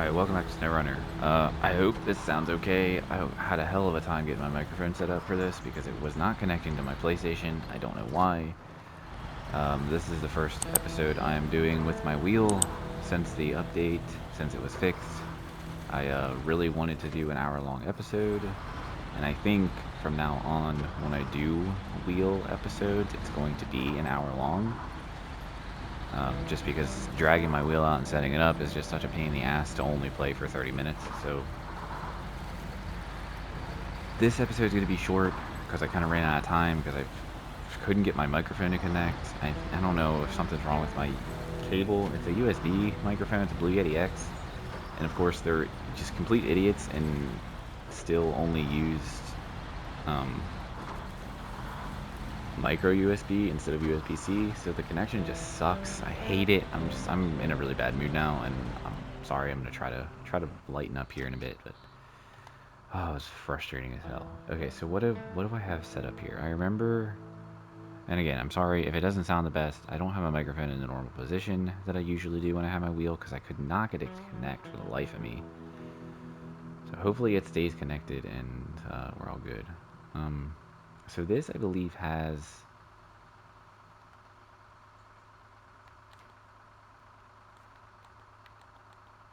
Alright, welcome back to SnowRunner. I hope this sounds okay. I had a hell of a time getting my microphone set up for this because it was not connecting to my PlayStation. I don't know why. This is the first episode I am doing with my wheel since the update, since it was fixed. I really wanted to do an hour-long episode, and I think from now on, when I do wheel episodes, it's going to be an hour long. Just because dragging my wheel out and setting it up is just such a pain in the ass to only play for 30 minutes. So this episode is going to be short because I kind of ran out of time because I couldn't get my microphone to connect. I don't know if something's wrong with my cable. It's a USB microphone. It's a Blue Yeti X. And of course, they're just complete idiots and still only used micro USB instead of USB-C, so the connection just sucks. I hate it. I'm in a really bad mood now, and I'm sorry. I'm gonna try to lighten up here in a bit, but oh, it's frustrating as hell. Okay, so what do I have set up here? I remember, and again, I'm sorry if it doesn't sound the best. I don't have my microphone in the normal position that I usually do when I have my wheel because I could not get it to connect for the life of me. So hopefully it stays connected and we're all good. So this, I believe, has...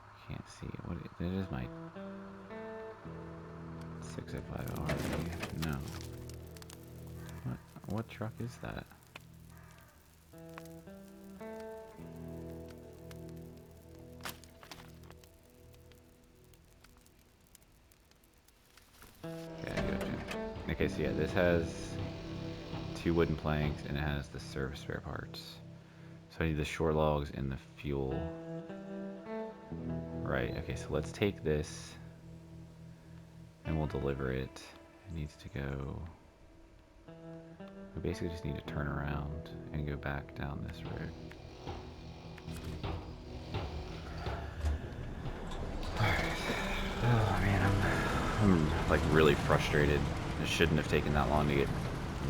I can't see it. What it is my 605RV. No. What truck is that? Okay, I got you. Okay, so yeah, this has 2 wooden planks, and it has the service spare parts. So I need the short logs and the fuel. Right, okay, so let's take this, and we'll deliver it. It needs to go... We basically just need to turn around and go back down this road. Oh man, I'm like really frustrated. It shouldn't have taken that long to get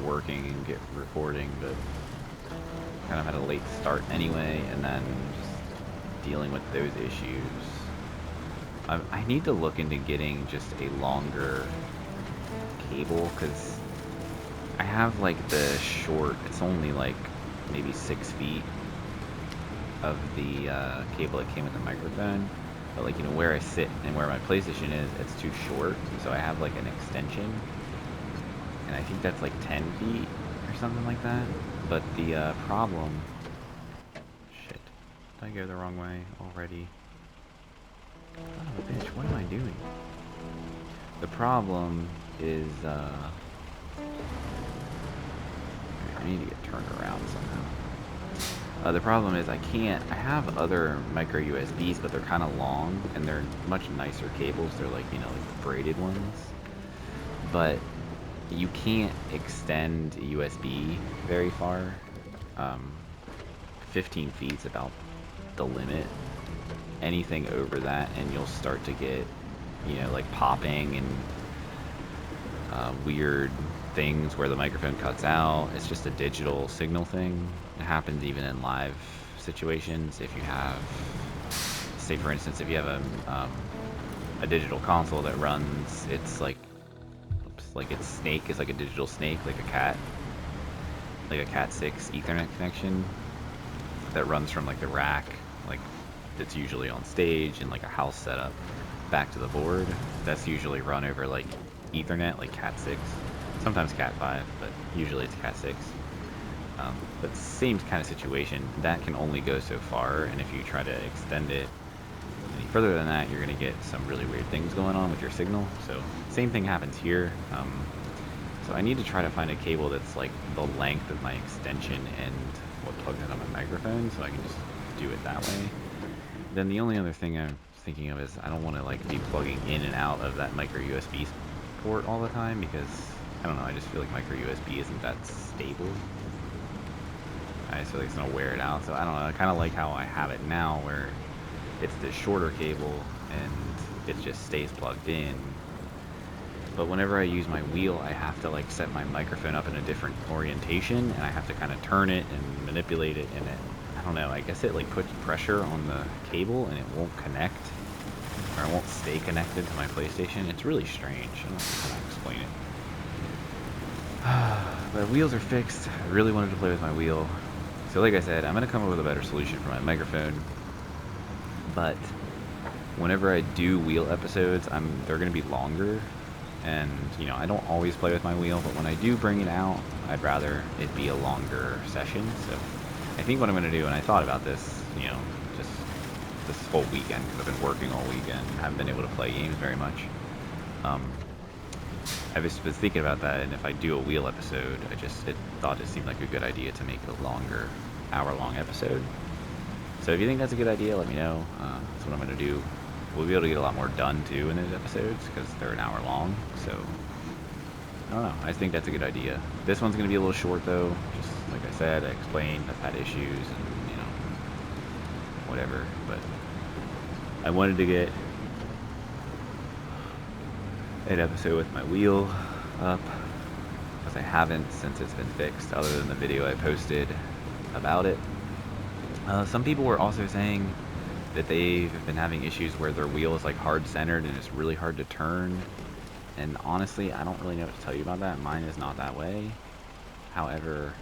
working and get recording, but kind of had a late start anyway, and then just dealing with those issues. I need to look into getting just a longer cable, because I have like the short, it's only like maybe 6 feet of the cable that came with the microphone. But like, you know, where I sit and where my PlayStation is, it's too short. So I have like an extension, and I think that's like 10 feet or something like that. But the problem... Shit. Did I go the wrong way already? Son of a bitch, what am I doing? The problem is, I need to get turned around somehow. The problem is I have other micro USBs, but they're kind of long, and they're much nicer cables. They're like, you know, like braided ones. But you can't extend a USB very far. 15 feet is about the limit. Anything over that, and you'll start to get, you know, like popping and weird things where the microphone cuts out. It's just a digital signal thing. It happens even in live situations. If you have, say for instance, if you have a digital console that runs, it's like, like its snake is like a digital snake, like a cat Cat6 Ethernet connection that runs from like the rack, like that's usually on stage in like a house setup, back to the board. That's usually run over like Ethernet, like Cat6. Sometimes Cat5, but usually it's Cat6. But same kind of situation. That can only go so far, and if you try to extend it any further than that, you're going to get some really weird things going on with your signal. So same thing happens here. So I need to try to find a cable that's like the length of my extension and what plugs in on my microphone, so I can just do it that way. Then the only other thing I'm thinking of is I don't want to like be plugging in and out of that micro USB port all the time, because I don't know, I just feel like micro USB isn't that stable. So it's gonna wear it out. So I don't know, I kind of like how I have it now, where it's the shorter cable and it just stays plugged in. But whenever I use my wheel, I have to like set my microphone up in a different orientation, and I have to kind of turn it and manipulate it, and I don't know, I guess it like puts pressure on the cable and it won't connect. or it won't stay connected to my PlayStation. It's really strange. I don't know how to explain it. But wheels are fixed. I really wanted to play with my wheel. So like I said, I'm going to come up with a better solution for my microphone. But whenever I do wheel episodes, they're going to be longer. And, you know, I don't always play with my wheel, but when I do bring it out, I'd rather it be a longer session. So I think what I'm going to do, and I thought about this, you know, just this whole weekend, because I've been working all weekend, haven't been able to play games very much. I was thinking about that, and if I do a wheel episode, I thought it seemed like a good idea to make it a longer, hour-long episode. So if you think that's a good idea, let me know. That's what I'm going to do. We'll be able to get a lot more done, too, in those episodes, because they're an hour long, so I don't know. I think that's a good idea. This one's going to be a little short, though. Just like I said, I explained, I've had issues, and, you know, whatever. But I wanted to get an episode with my wheel up, because I haven't since it's been fixed, other than the video I posted about it. Some people were also saying that they've been having issues where their wheel is like hard centered and it's really hard to turn. And honestly, I don't really know what to tell you about that. Mine is not that way. However,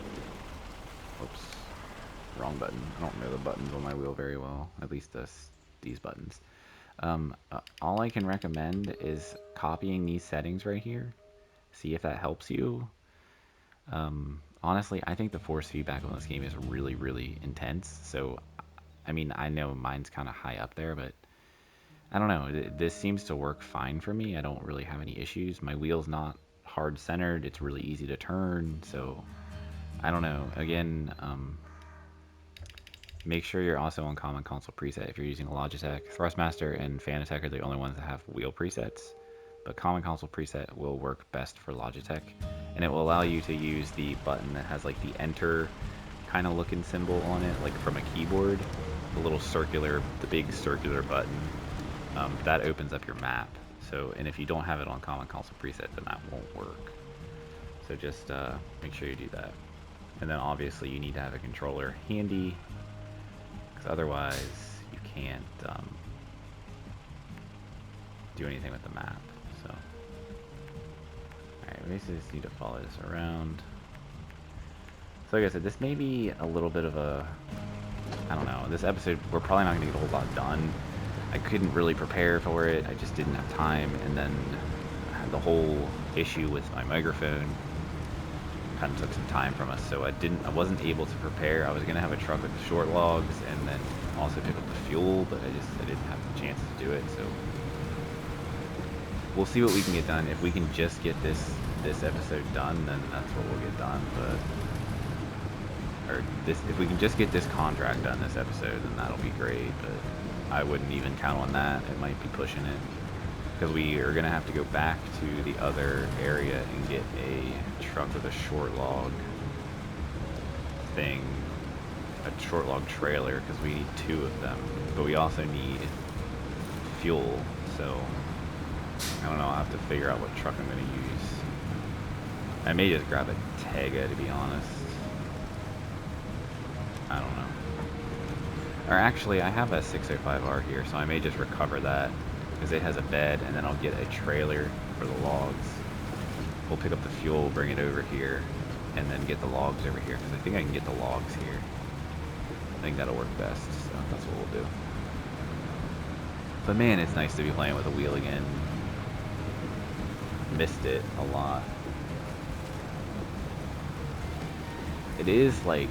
whoops, wrong button. I don't know the buttons on my wheel very well, at least these buttons. All I can recommend is copying these settings right here. See if that helps you. Honestly, I think the force feedback on this game is really, really intense. So, I mean, I know mine's kind of high up there, but I don't know. This seems to work fine for me. I don't really have any issues. My wheel's not hard centered. It's really easy to turn. So, I don't know. Again, make sure you're also on Common Console preset if you're using a Logitech. Thrustmaster and Fanatec are the only ones that have wheel presets, but Common Console preset will work best for Logitech, and it will allow you to use the button that has like the enter kind of looking symbol on it, like from a keyboard, the little circular, the big circular button. That opens up your map. So, and if you don't have it on Common Console preset, then that won't work. So just make sure you do that. And then obviously you need to have a controller handy, because otherwise you can't do anything with the map. So, alright, we just need to follow this around. So like I said, this may be a little bit of a, I don't know, this episode, we're probably not going to get a whole lot done. I couldn't really prepare for it, I just didn't have time, and then I had the whole issue with my microphone. Kind of took some time from us, so I wasn't able to prepare. I was going to have a truck with short logs and then also pick up the fuel, but I didn't have the chance to do it, so we'll see what we can get done. If we can just get this episode done, then that's what we'll get done. But if we can just get this contract done this episode, then that'll be great. But I wouldn't even count on that. It might be pushing it, because we are gonna have to go back to the other area and get a truck with a short log thing, a short log trailer, because we need 2 of them. But we also need fuel, so I don't know, I'll have to figure out what truck I'm going to use. I may just grab a Tega, to be honest. I don't know. Or actually, I have a 605R here, so I may just recover that, because it has a bed, and then I'll get a trailer for the logs. We'll pick up the fuel, bring it over here, and then get the logs over here, because I think I can get the logs here. I think that'll work best, so that's what we'll do. But man, it's nice to be playing with a wheel again. Missed it a lot. It is like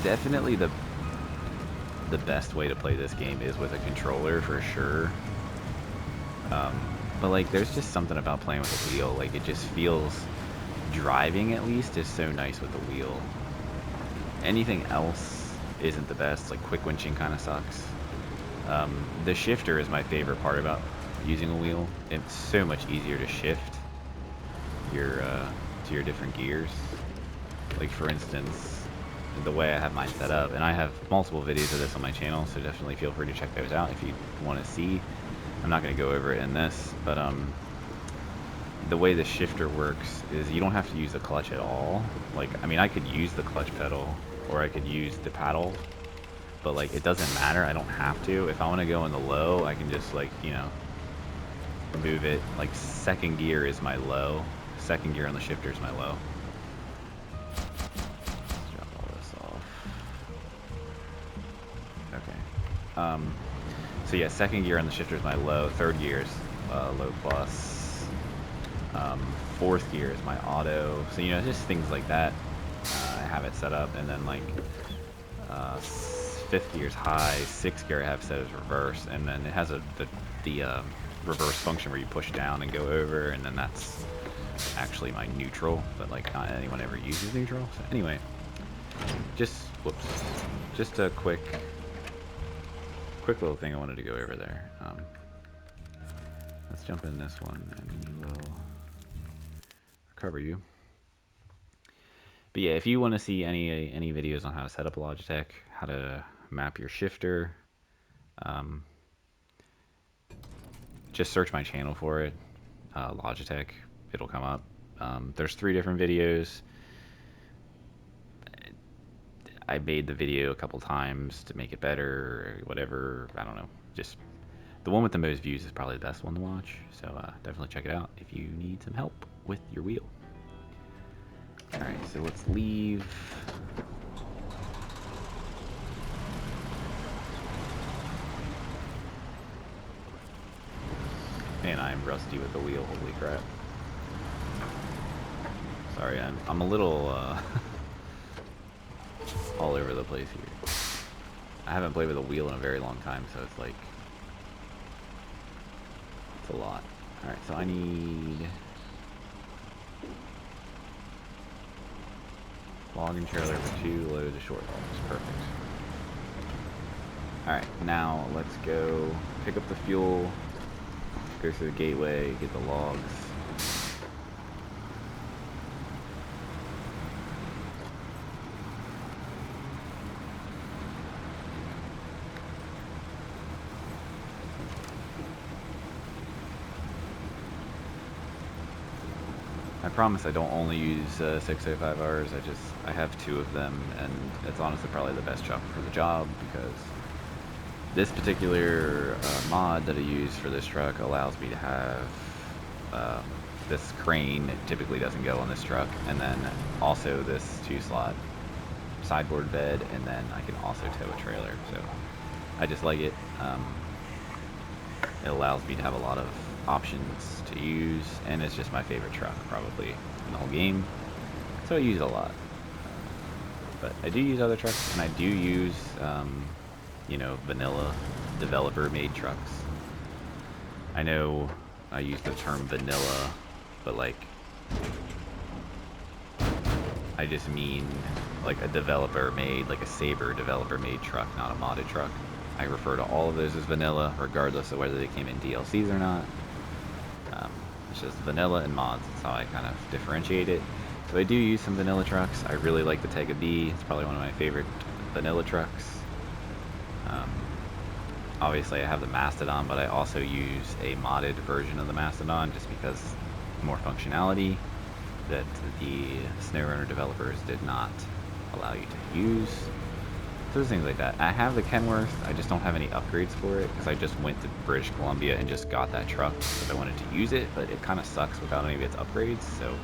definitely the best way to play this game is with a controller for sure. But like there's just something about playing with a wheel, like it just feels, driving at least is so nice with the wheel. Anything else isn't the best, like quick winching kind of sucks. The shifter is my favorite part about using a wheel. It's so much easier to shift your to your different gears. Like for instance, the way I have mine set up, and I have multiple videos of this on my channel, so definitely feel free to check those out if you want to see. I'm not going to go over it in this, but the way the shifter works is you don't have to use the clutch at all. Like, I mean, I could use the clutch pedal, or I could use the paddle, but like it doesn't matter. I don't have to. If I want to go in the low, I can just like, you know, move it. Like second gear is my low. Second gear on the shifter is my low. Let's drop all this off. Okay. So yeah, second gear on the shifter is my low. Third gear is low plus. Fourth gear is my auto. So you know, just things like that. I have it set up, and then like fifth gear is high. Sixth gear I have set as reverse, and then it has the reverse function where you push down and go over, and then that's actually my neutral. But like not anyone ever uses neutral. So anyway, just a quick little thing I wanted to go over there. Let's jump in this one, and we'll recover you. But yeah, if you want to see any videos on how to set up a Logitech, how to map your shifter, just search my channel for it, Logitech. It'll come up. There's 3 different videos. I made the video a couple times to make it better, or whatever. I don't know. Just the one with the most views is probably the best one to watch. So definitely check it out if you need some help with your wheel. Alright, so let's leave. Man, I'm rusty with the wheel, holy crap. Sorry, I'm a little all over the place here. I haven't played with a wheel in a very long time, so it's like, it's a lot. Alright, so I need log and trailer for 2 loads of short logs. Perfect. Alright, now let's go pick up the fuel, go through the gateway, get the logs. I promise I don't only use 605Rs, I have 2 of them, and it's honestly probably the best truck for the job, because this particular mod that I use for this truck allows me to have this crane. It typically doesn't go on this truck, and then also this 2-slot sideboard bed, and then I can also tow a trailer, so I just like it. It allows me to have a lot of options to use, and it's just my favorite truck probably in the whole game, so I use it a lot. But I do use other trucks, and I do use you know, vanilla developer made trucks. I know I use the term vanilla, but like I just mean like a developer made, like a Saber developer made truck, not a modded truck. I refer to all of those as vanilla, regardless of whether they came in DLCs or not. It's just vanilla and mods. That's how I kind of differentiate it. So I do use some vanilla trucks. I really like the Tega B. It's probably one of my favorite vanilla trucks. Obviously I have the Mastodon, but I also use a modded version of the Mastodon just because more functionality that the SnowRunner developers did not allow you to use. So there's things like that. I have the Kenworth, I just don't have any upgrades for it because I just went to British Columbia and just got that truck because I wanted to use it, but it kind of sucks without any of its upgrades. So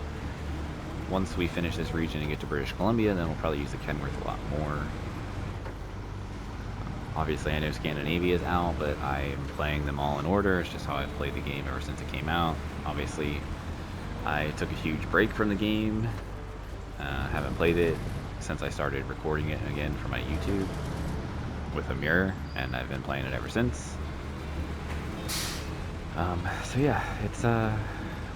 once we finish this region and get to British Columbia, then we'll probably use the Kenworth a lot more. Obviously I know Scandinavia is out, but I am playing them all in order. It's just how I've played the game ever since it came out. Obviously I took a huge break from the game. Haven't played it since I started recording it again for my YouTube with a mirror, and I've been playing it ever since. So yeah, it's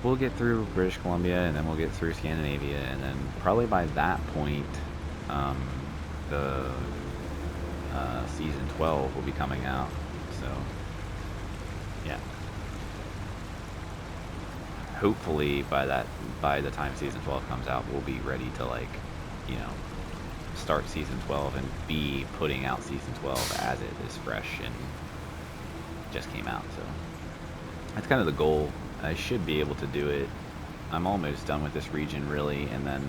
we'll get through British Columbia, and then we'll get through Scandinavia, and then probably by that point the season 12 will be coming out. So yeah, hopefully by the time season 12 comes out, we'll be ready to, like, you know, start season 12 and be putting out season 12 as it is fresh and just came out. So that's kind of the goal. I should be able to do it. I'm almost done with this region really, and then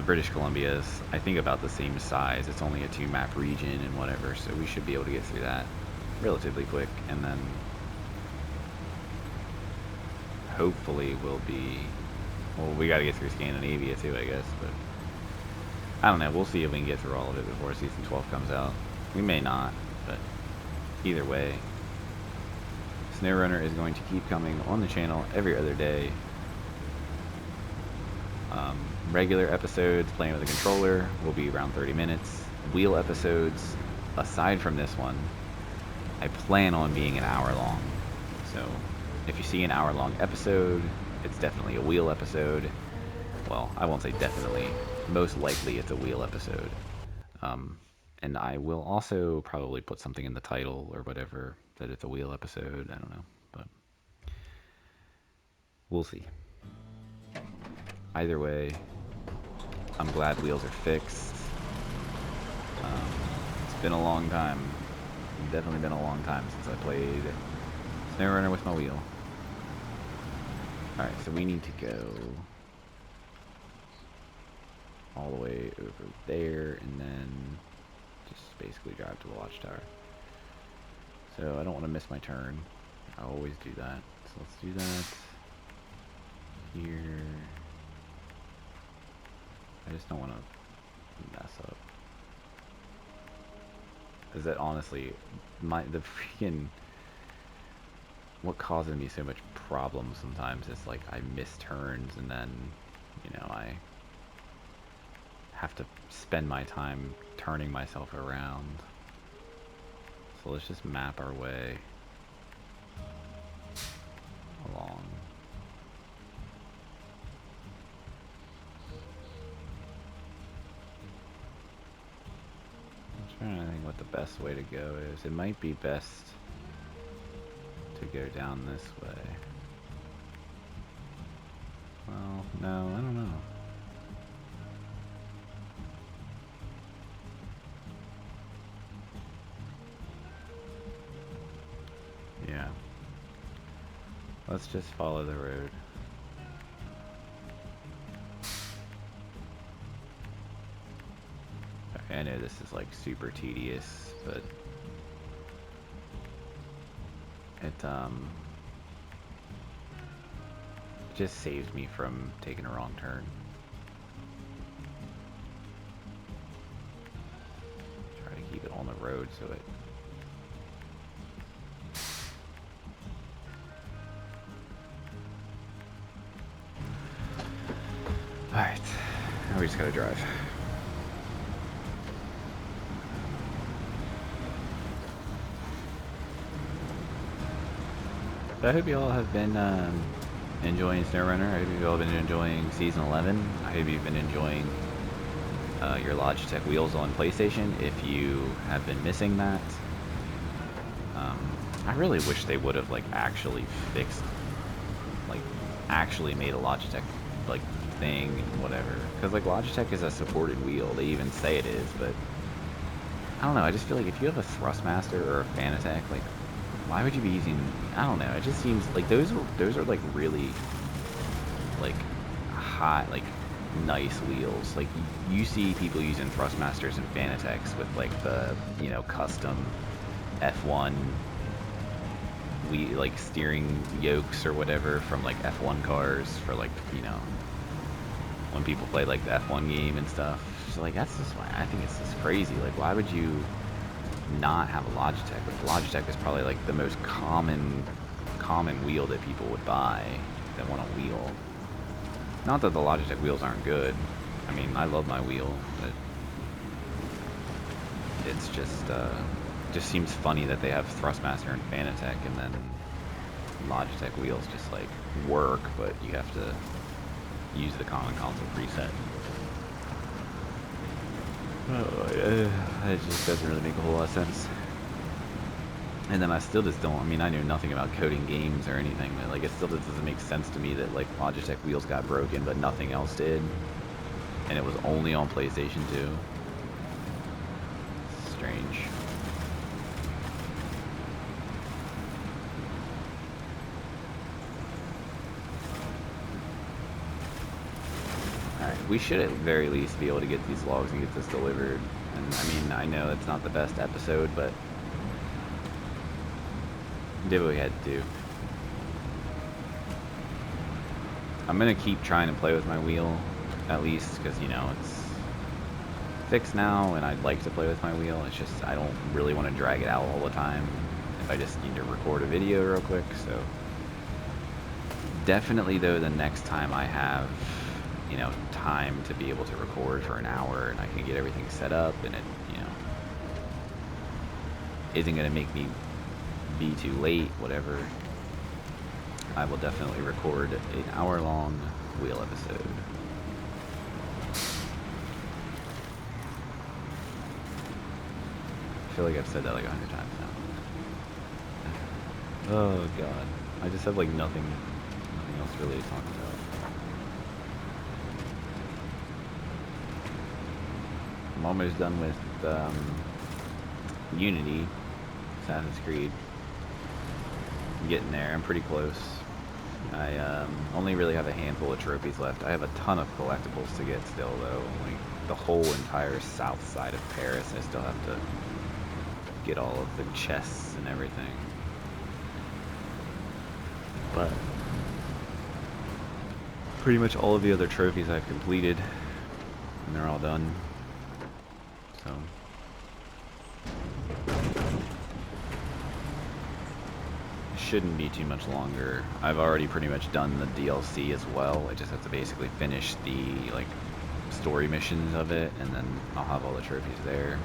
British Columbia is, I think, about the same size. It's only a 2-map region and whatever, so we should be able to get through that relatively quick, and then hopefully we'll be, well, we got to get through Scandinavia too, I guess, but I don't know. We'll see if we can get through all of it before Season 12 comes out. We may not, but either way, SnowRunner is going to keep coming on the channel every other day. Regular episodes playing with a controller will be around 30 minutes. Wheel episodes, aside from this one, I plan on being an hour long. So if you see an hour-long episode, it's definitely a wheel episode. Well, I won't say definitely. Most likely it's a wheel episode. And I will also probably put something in the title or whatever that it's a wheel episode. I don't know, but we'll see. Either way, I'm glad wheels are fixed. It's been a long time. Definitely been a long time since I played SnowRunner with my wheel. Alright, so we need to go all the way over there and then just basically drive to the Watchtower. So I don't want to miss my turn. I always do that. So let's do that here. I just don't want to mess up. Because that honestly, the freaking, what causes me so much problems sometimes is like I miss turns and then, you know, I have to spend my time turning myself around. So let's just map our way along. I'm trying to think what the best way to go is. It might be best to go down this way. Well, no, I don't know. Yeah. Let's just follow the road. I know this is like super tedious, but it just saves me from taking a wrong turn. Try to keep it on the road so it Alright, now we just gotta drive. So I hope you all have been enjoying SnowRunner. I hope you all have been enjoying Season 11. I hope you've been enjoying your Logitech wheels on PlayStation. If you have been missing that, I really wish they would have like actually fixed, like actually made a Logitech like thing and whatever. Because like Logitech is a supported wheel. They even say it is, but I don't know. I just feel like if you have a Thrustmaster or a Fanatec, like why would you be using, I don't know, it just seems like those are like really like hot, like nice wheels. Like you see people using Thrustmasters and Fanatecs with like the, you know, custom F1 like steering yokes or whatever from like F1 cars for like, you know, when people play like the F1 game and stuff. So like that's just why I think it's just crazy. Like why would you not have a Logitech? But Logitech is probably like the most common wheel that people would buy that want a wheel. Not that the Logitech wheels aren't good. I mean, I love my wheel, but it's just seems funny that they have Thrustmaster and Fanatec and then Logitech wheels just like work, but you have to use the common console preset. It just doesn't really make a whole lot of sense. And then I still just don't, I mean, I knew nothing about coding games or anything, but like it still just doesn't make sense to me that like Logitech wheels got broken but nothing else did. And it was only on PlayStation 2. Strange. Alright. we should at very least be able to get these logs and get this delivered. And I mean, I know it's not the best episode, but we did what we had to do. I'm gonna keep trying to play with my wheel, at least, because, you know, it's fixed now, and I'd like to play with my wheel. It's just, I don't really want to drag it out all the time if I just need to record a video real quick. So definitely, though, the next time I have, you know, time to be able to record for an hour and I can get everything set up and it, you know, isn't gonna make me be too late, whatever, I will definitely record an hour-long wheel episode. I feel like I've said that like 100 times now. Oh god, I just have like nothing else really to talk about. I'm almost done with Unity, Assassin's Creed. I'm getting there, I'm pretty close. I only really have a handful of trophies left. I have a ton of collectibles to get still, though. Like the whole entire south side of Paris, I still have to get all of the chests and everything. But pretty much all of the other trophies I've completed, and they're all done. So shouldn't be too much longer. I've already pretty much done the DLC as well. I just have to basically finish the like story missions of it, and then I'll have all the trophies there.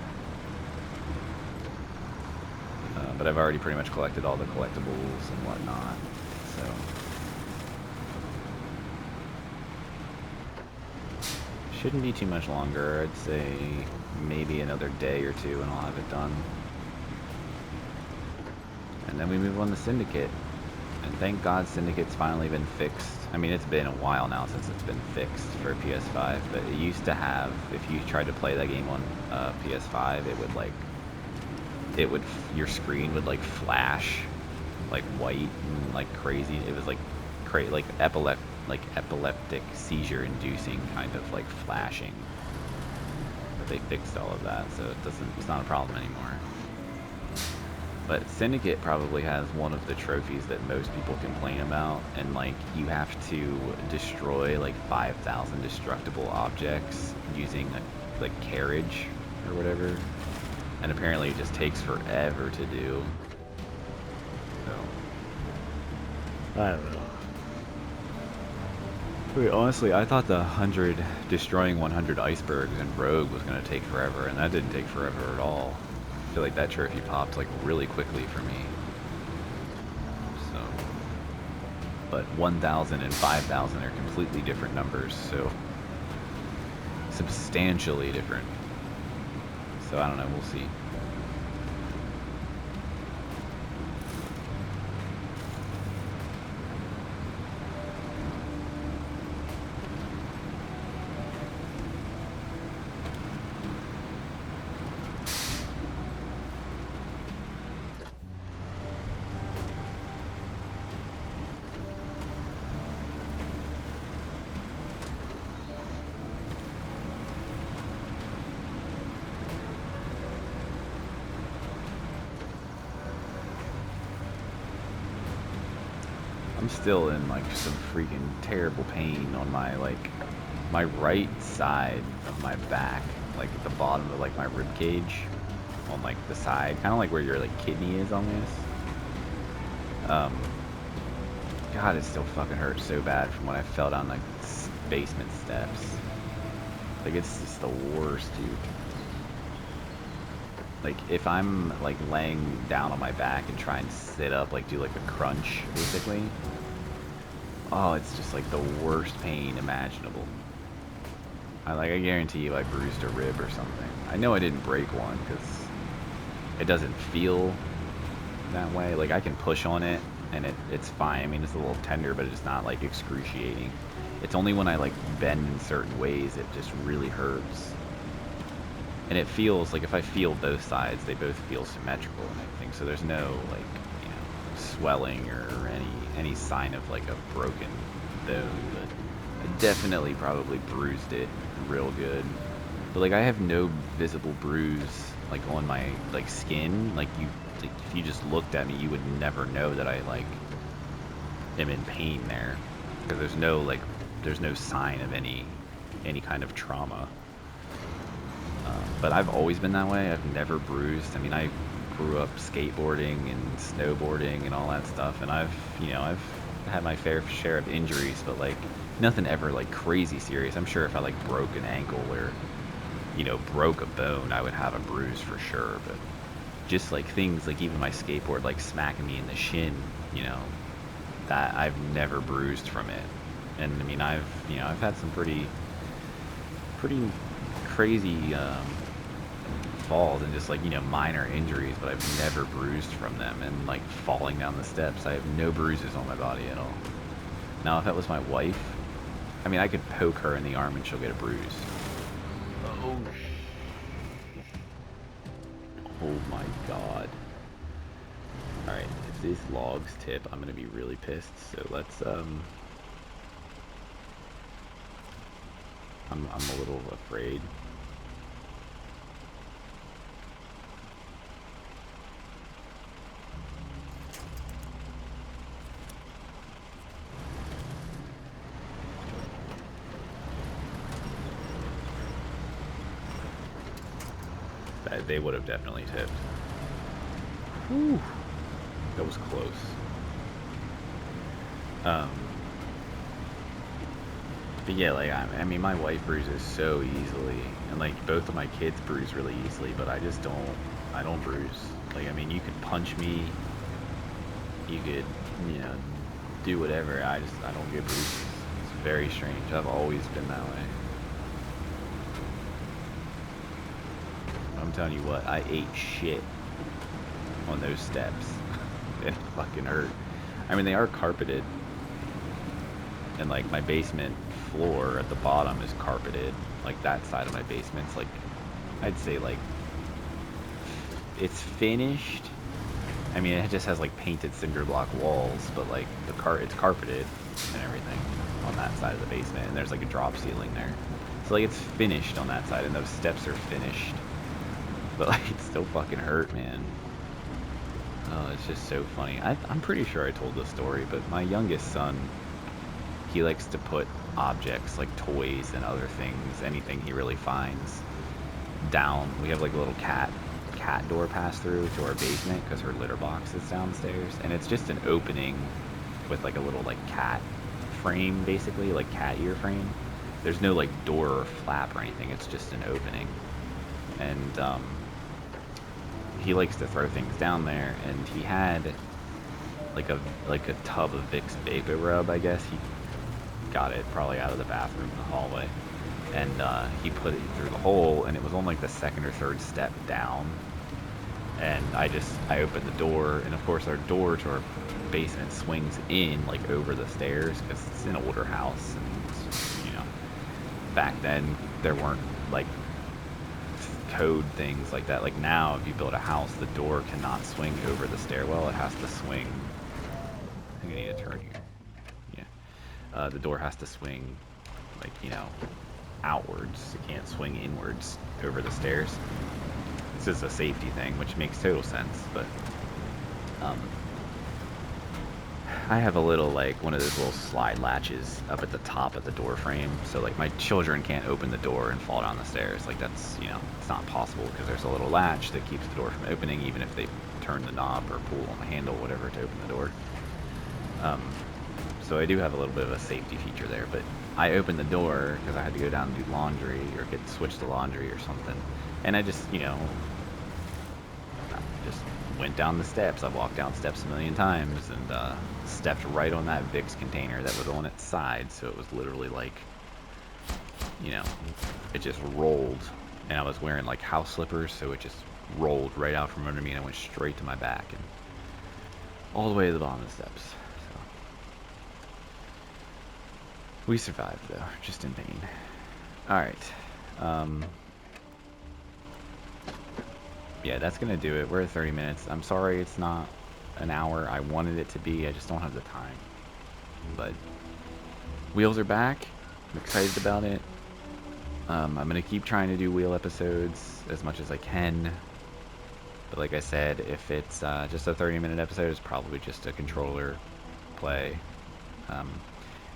But I've already pretty much collected all the collectibles and whatnot, so shouldn't be too much longer. I'd say maybe another day or two and I'll have it done. And then we move on to Syndicate. And thank God Syndicate's finally been fixed. I mean, it's been a while now since it's been fixed for PS5, but it used to have, if you tried to play that game on PS5, it would like, your screen would like flash like white and like crazy. It was like epileptic seizure inducing kind of like flashing. But they fixed all of that, so it's not a problem anymore. But Syndicate probably has one of the trophies that most people complain about, and like you have to destroy like 5,000 destructible objects using a like carriage or whatever, and apparently it just takes forever to do. So I don't know. Wait, honestly, I thought destroying 100 icebergs in Rogue was gonna take forever, and that didn't take forever at all. I feel like that trophy popped like really quickly for me. So, but 1,000 and 5,000 are completely different numbers, so substantially different. So I don't know, we'll see. I'm still in like some freaking terrible pain on my my right side of my back, like at the bottom of like my rib cage, on like the side, kind of like where your like kidney is almost. God, it still fucking hurts so bad from when I fell down like basement steps. Like it's just the worst, dude. Like if I'm like laying down on my back and try and sit up, like do like a crunch basically, oh, it's just like the worst pain imaginable. I guarantee you I bruised a rib or something. I know I didn't break one because it doesn't feel that way. Like I can push on it and it's fine. I mean, it's a little tender, but it's not like excruciating. It's only when I like bend in certain ways it just really hurts. And it feels like if I feel both sides, they both feel symmetrical and everything. So there's no like, you know, swelling or any sign of like a broken bone. But I definitely probably bruised it real good. But like I have no visible bruise like on my like skin. Like if you just looked at me, you would never know that I like am in pain there, because there's no sign of any kind of trauma. But I've always been that way. I've never bruised. I mean, I grew up skateboarding and snowboarding and all that stuff, and I've had my fair share of injuries, but like nothing ever like crazy serious. I'm sure if I like broke an ankle or broke a bone, I would have a bruise for sure. But just like things like even my skateboard like smacking me in the shin, that I've never bruised from it. And I mean, I've had some pretty crazy falls and just like minor injuries, but I've never bruised from them. And like falling down the steps, I have no bruises on my body at all. Now if that was my wife, I mean, I could poke her in the arm and she'll get a bruise. Oh my god. Alright, if these logs tip, I'm gonna be really pissed, so let's I'm a little afraid. They would have definitely tipped. Whew. That was close. But yeah, like I mean, my wife bruises so easily, and like both of my kids bruise really easily, but I just don't. I don't bruise. Like I mean, you could punch me, you could do whatever. I don't get bruises. It's very strange. I've always been that way. I'm telling you what, I ate shit on those steps. It fucking hurt. I mean, they are carpeted, and like my basement floor at the bottom is carpeted. Like that side of my basement's like, I'd say like it's finished. I mean, it just has like painted cinder block walls, but like it's carpeted and everything on that side of the basement, and there's like a drop ceiling there. So like it's finished on that side, and those steps are finished. But like it still fucking hurt, man. Oh, it's just so funny. I'm pretty sure I told this story, but my youngest son, he likes to put objects like toys and other things, anything he really finds, down. We have like a little cat door pass through to our basement because her litter box is downstairs, and it's just an opening with like a little like cat frame, basically like cat ear frame. There's no like door or flap or anything. It's just an opening, and he likes to throw things down there, and he had like a tub of Vicks Vapor Rub, I guess. He got it probably out of the bathroom in the hallway, and he put it through the hole, and it was on like the second or third step down. And I opened the door, and of course our door to our basement swings in like over the stairs because it's an older house, and back then there weren't like code things like that. Like now, if you build a house, the door cannot swing over the stairwell. It has to swing. I think I need to turn here. Yeah. The door has to swing, like, outwards. It can't swing inwards over the stairs. This is a safety thing, which makes total sense, but I have a little, like, one of those little slide latches up at the top of the door frame, so, like, my children can't open the door and fall down the stairs. Like, that's, it's not possible because there's a little latch that keeps the door from opening, even if they turn the knob or pull on the handle, whatever, to open the door. So I do have a little bit of a safety feature there, but I opened the door because I had to go down and do laundry or get switched to laundry or something, and I just, went down the steps. I've walked down steps a million times, and stepped right on that Vicks container that was on its side, so it was literally like, it just rolled, and I was wearing like house slippers, so it just rolled right out from under me, and it went straight to my back and all the way to the bottom of the steps. So we survived though, just in pain. Alright. Yeah, that's gonna do it. We're at 30 minutes. I'm sorry it's not an hour. I wanted it to be. I just don't have the time. But wheels are back. I'm excited about it. I'm going to keep trying to do wheel episodes as much as I can. But like I said, if it's just a 30-minute episode, it's probably just a controller play. Um,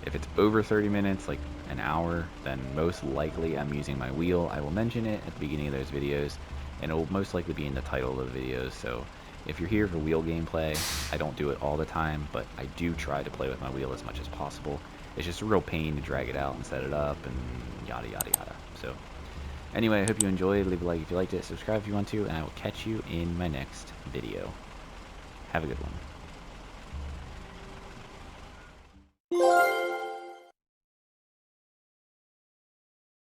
if it's over 30 minutes, like an hour, then most likely I'm using my wheel. I will mention it at the beginning of those videos, and it will most likely be in the title of the videos. So if you're here for wheel gameplay, I don't do it all the time, but I do try to play with my wheel as much as possible. It's just a real pain to drag it out and set it up and yada yada yada. So anyway, I hope you enjoyed. Leave a like if you liked it, subscribe if you want to, and I will catch you in my next video. Have a good one.